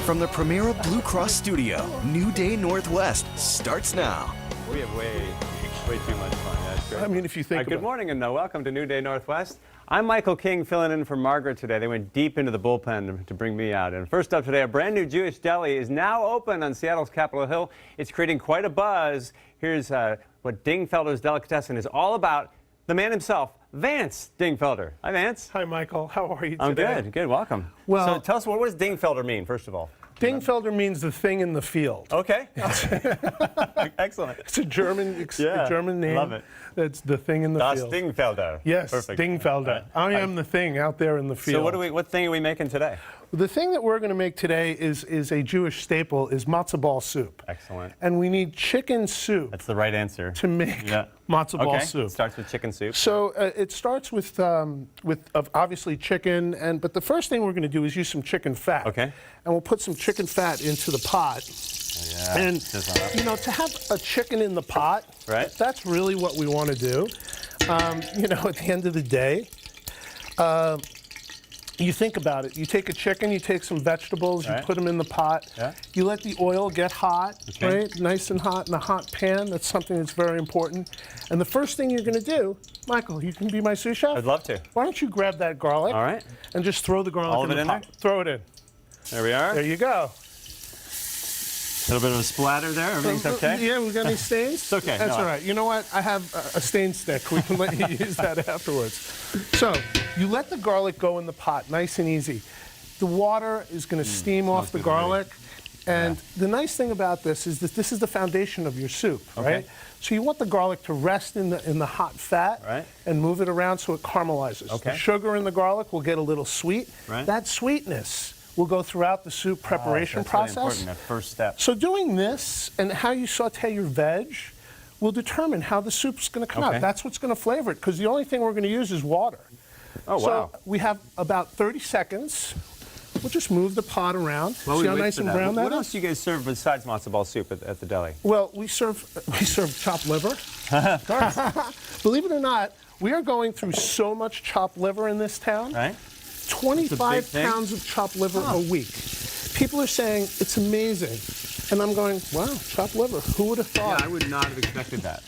From the Primera Blue Cross Studio, New Day Northwest starts now. We have way too much fun. That's great. I mean, if you think Good morning and welcome to New Day Northwest. I'm Michael King filling in for Margaret today. They went deep into the bullpen to bring me out. And first up today, a brand new Jewish deli is now open on Seattle's Capitol Hill. It's creating quite a buzz. Here's what Dingfelder's Delicatessen is all about. The man himself, Vance Dingfelder. Hi, Vance. Hi, Michael. How are you today? I'm good. Good. Welcome. Well, so tell us, what does Dingfelder mean, first of all? Dingfelder means the thing in the field. Okay. Excellent. It's a German name. Love it. It's the thing in the Das field. Dingfelder. Yes, Perfect. Dingfelder. I am the thing out there in the field. So what thing are we making today? The thing that we're going to make today is a Jewish staple, is matzo ball soup. Excellent. And we need chicken soup. That's the right answer. To make matzo ball soup. It starts with chicken soup. So it starts with obviously chicken, but the first thing we're going to do is use some chicken fat. Okay. And we'll put some chicken fat into the pot. Oh, yeah. And you know, to have a chicken in the pot, right? That's really what we want to do. You know, at the end of the day, you think about it. You take a chicken, you take some vegetables, you put them in the pot. Yeah. You let the oil get hot, right? Nice and hot in a hot pan. That's something that's very important. And the first thing you're going to do, Michael, you can be my sous chef? I'd love to. Why don't you grab that garlic? All right. And just throw the garlic in the pot. There? Throw it in. There we are. There you go. A little bit of a splatter there. Everything's okay? Yeah, we got any stains? It's okay. That's all right. You know what? I have a stain stick. We can let you use that afterwards. So you let the garlic go in the pot, nice and easy. The water is going to steam off the garlic. And the nice thing about this is that this is the foundation of your soup, right? So you want the garlic to rest in the hot fat and move it around so it caramelizes. Okay. The sugar in the garlic will get a little sweet. That sweetness will go throughout the soup preparation process. Really important, that first step. So doing this and how you saute your veg will determine how the soup's going to come out. That's what's going to flavor it, because the only thing we're going to use is water. Oh, wow. So we have about 30 seconds. We'll just move the pot around. While See how nice and brown that is? What else do you guys serve besides matzo ball soup at the deli? Well, we serve chopped liver. Of course. Believe it or not, we are going through so much chopped liver in this town. Right. 25 pounds of chopped liver a week. People are saying it's amazing. And I'm going, wow, chopped liver. Who would have thought? Yeah, I would not have expected that.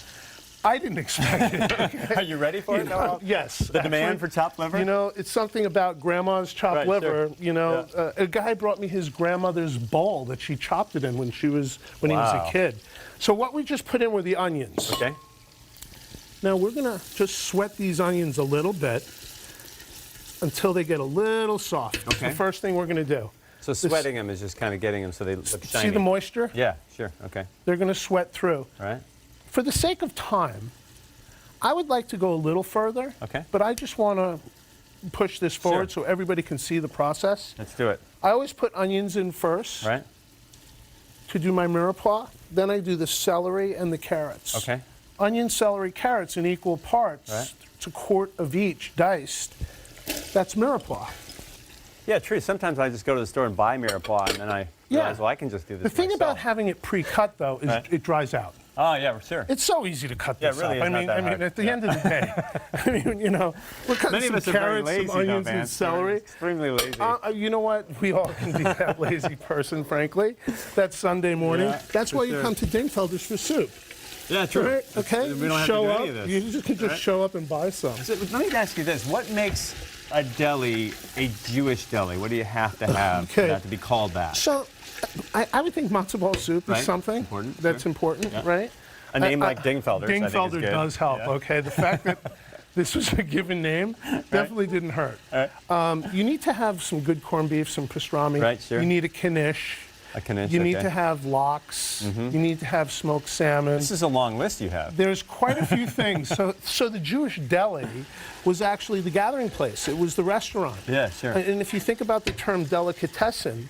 I didn't expect it. Okay. Are you ready for it? Yes. The demand for chopped liver? You know, it's something about grandma's chopped liver. Sure. You know, a guy brought me his grandmother's bowl that she chopped it in when he was a kid. So what we just put in were the onions. Okay. Now we're going to just sweat these onions a little bit until they get a little soft. Okay. That's the first thing we're going to do. So sweating them is just kind of getting them so they look shiny. See the moisture? Yeah, sure. Okay. They're going to sweat through. All right. For the sake of time, I would like to go a little further. Okay. But I just want to push this forward so everybody can see the process. Let's do it. I always put onions in first. Right. To do my mirepoix. Then I do the celery and the carrots. Okay. Onion, celery, carrots in equal parts. Right. It's a quart of each, diced. That's mirepoix. Yeah, true. Sometimes I just go to the store and buy mirepoix, and then I realize, well, I can just do this The thing myself. about having it pre-cut, though, is it dries out. Oh, yeah, sure. It's so easy to cut this really up. is not that hard. At the end of the day, I mean, you know, we're cutting Many some of us are very carrots, lazy, some onions, though, and celery. Extremely lazy. You know what? We all can be that lazy person, frankly. That Sunday morning. Yeah, That's why you come to Dingfelder's for soup. Yeah, true. Right? Okay? We don't have show to do up. any of this. You just can just show up and buy some. So, let me ask you this. What makes a deli a Jewish deli? What do you have to have for that to be called that? So, I would think matzo ball soup is something that's important, right? A name like Dingfelder. Dingfelder does help, okay? The fact that this was a given name definitely didn't hurt. You need to have some good corned beef, some pastrami. Right, sure. You need a knish. You need to have lox. You need to have smoked salmon. This is a long list you have. There's quite a few things. So the Jewish deli was actually the gathering place. It was the restaurant. Yeah, sure. And if you think about the term delicatessen,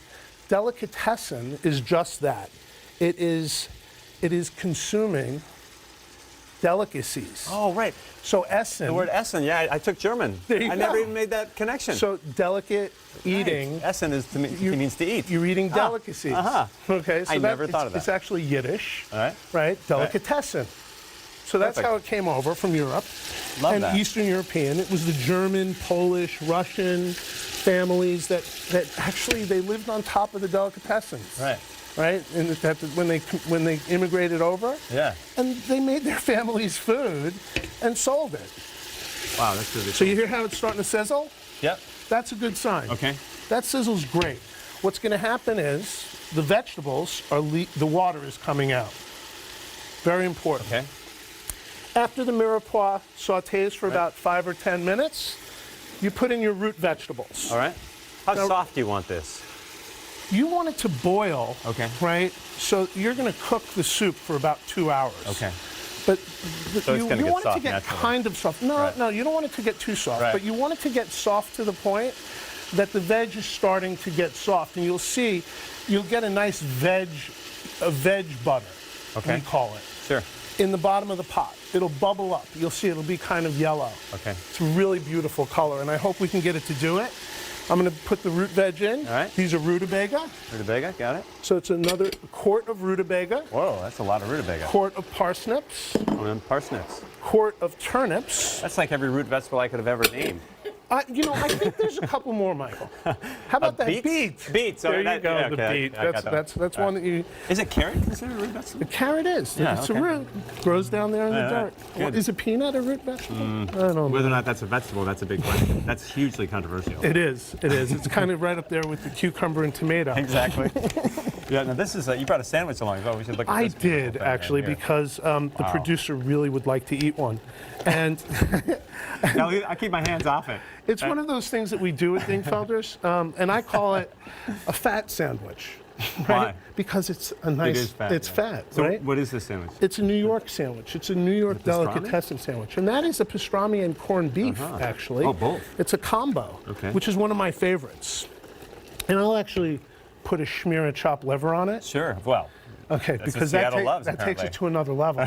delicatessen is just that. It is consuming delicacies. Oh, right. So Essen. The word Essen, yeah, I took German. There you I go. never even made that connection. So delicate eating. Right. Essen is means to eat. You're eating delicacies. Okay, so I never thought of that. It's actually Yiddish. All right. Right? Delicatessen. So that's how it came over from Europe. Love that. Eastern European. It was the German, Polish, Russian, families that actually they lived on top of the delicatessens. Right. Right? And that when they immigrated over. Yeah. And they made their families food and sold it. Wow, that's really cool. So you hear how it's starting to sizzle? Yep. That's a good sign. Okay. That sizzle's great. What's going to happen is the vegetables are the water is coming out. Very important. Okay. After the mirepoix sautés for about 5 or 10 minutes, you put in your root vegetables. All right. How Now- soft do you want this? You want it to boil, Okay. right? So you're going to cook the soup for about 2 hours. Okay. But So it's you gonna get want it to soft get naturally. kind of soft. No, Right. no, you don't want it to get too soft. Right. But you want it to get soft to the point that the veg is starting to get soft. And you'll see, you'll get a nice veg butter, Okay. we call it, Sure. in the bottom of the pot. It'll bubble up. You'll see it'll be kind of yellow. Okay. It's a really beautiful color, and I hope we can get it to do it. I'm going to put the root veg in. All right. These are rutabaga. Rutabaga, got it. So it's another quart of rutabaga, Whoa, that's a lot of rutabaga. quart of parsnips, And then parsnips. quart of turnips. That's like every root vegetable I could have ever named. I think there's a couple more, Michael. How about that beets? beet? Beets. There okay, you that- go, yeah, the okay, beet. I got That's that. one that you. Is it carrot considered a root vegetable? The carrot is. Yeah, It's okay. a root. Grows down there in the Yeah, dirt. good. Well, is a peanut a root vegetable? I don't know. Whether or not that's a vegetable, that's a big question. That's hugely controversial. It is. It is. It's kind of right up there with the cucumber and tomato. Exactly. Yeah, now this is, you brought a sandwich along as well. We should look at I this beautiful did thing right actually here. because the producer really would like to eat one, and Now, I keep my hands off it. it's one of those things that we do at Dingfelder's, and I call it a fat sandwich. Right? Why? Because it's a nice. is fat, It's yeah. fat, So right? what is this sandwich? It's a New York sandwich. It's a New York pastrami? delicatessen sandwich, and that is a pastrami and corned beef. Actually, Oh, both. It's a combo, Okay. which is one of my favorites. And I'll actually put a schmear of chopped liver on it. Sure. Well, Okay, what because Seattle loves, that takes it apparently. to another level.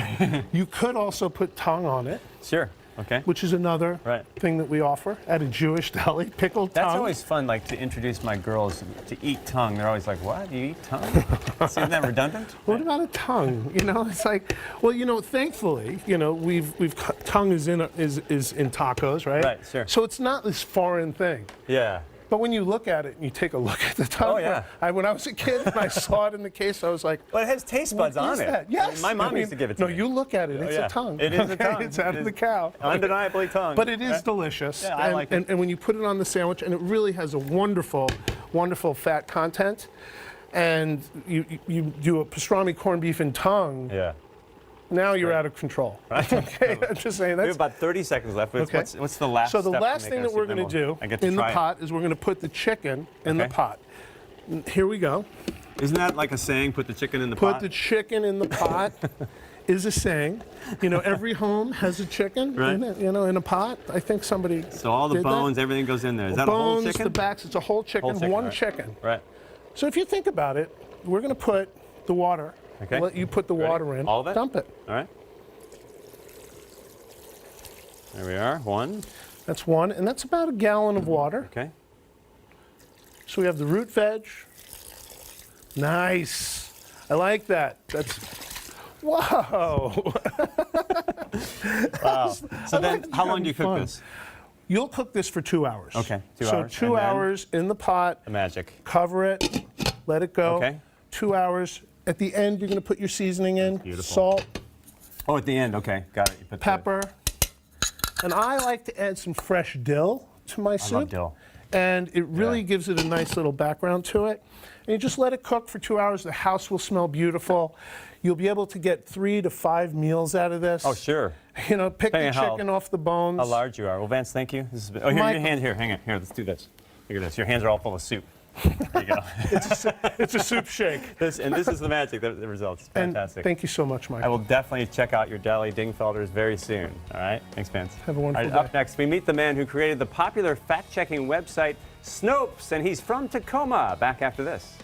You could also put tongue on it, sure. Okay. which is another Right. thing that we offer at a Jewish deli. Pickled That's tongue. always fun, like to introduce my girls to eat tongue. They're always like, "What? You eat tongue? Isn't that redundant?" What about a tongue? You know, it's like, well, thankfully, tongue is in tacos, right? Right, sure. So it's not this foreign thing. Yeah. But when you look at it and you take a look at the tongue, Oh, yeah. when I was a kid and I saw it in the case, I was like, Well, it has taste buds what on is it. that? Yes. My mom I used to give it to no, me. you look at it, Oh, it's yeah. a tongue. It is a okay? tongue. It's out It of the is cow. Undeniably tongue. But it is Right? delicious. Yeah, I and, like it. And when you put it on the sandwich, and it really has a wonderful, wonderful fat content, and you do a pastrami corned beef and tongue, Yeah. now you're out of control. Okay, I'm just saying We have that's. about 30 seconds left. Okay. What's the last So the step to last make thing our that we're soup? going to Then do I get to in the try it. pot is we're going to put the chicken in the Okay. pot. Here we go. Isn't that like a saying, put the chicken in the Put pot? the chicken in the pot is a saying. Every home has a chicken Right. in it, in a pot. I think somebody. So all the did that. bones, everything goes in there. Is that a whole Bones, chicken? the backs, it's a whole chicken, Whole chicken, one right. chicken. Right. So if you think about it, we're going to put the water. Okay. Let you put the Ready? water in. All of it? Dump it. All right. There we are. One. That's one, and that's about a gallon of water. Okay. So we have the root veg. Nice. I like that. That's. Whoa. Wow. So then, like how long do you having cook fun. this? You'll cook this for 2 hours. Okay, 2 so hours, 2 and then? hours in the pot. The magic. Cover it. Let it go. Okay. 2 hours. At the end, you're going to put your seasoning in. Beautiful. Salt, Oh, at the end. Okay, got it. You put the- pepper. And I like to add some fresh dill to my soup. love dill. And it really Yeah. gives it a nice little background to it. And you just let it cook for 2 hours. The house will smell beautiful. You'll be able to get 3 to 5 meals out of this. Oh, sure. Pick the Depending how- chicken off the bones. How large you are. Well, Vance, thank you. This has been, oh, here, Michael. your hand here. Hang on. Here, let's do this. Look at this. Your hands are all full of soup. There you go. It's a soup shake. This is the magic, the results. It's And fantastic. thank you so much, I Michael. will definitely check out your deli, Dingfelder's, very soon. All right? Thanks, Vance. Have a wonderful All right, up day. next, we meet the man who created the popular fact-checking website Snopes, and he's from Tacoma. Back after this.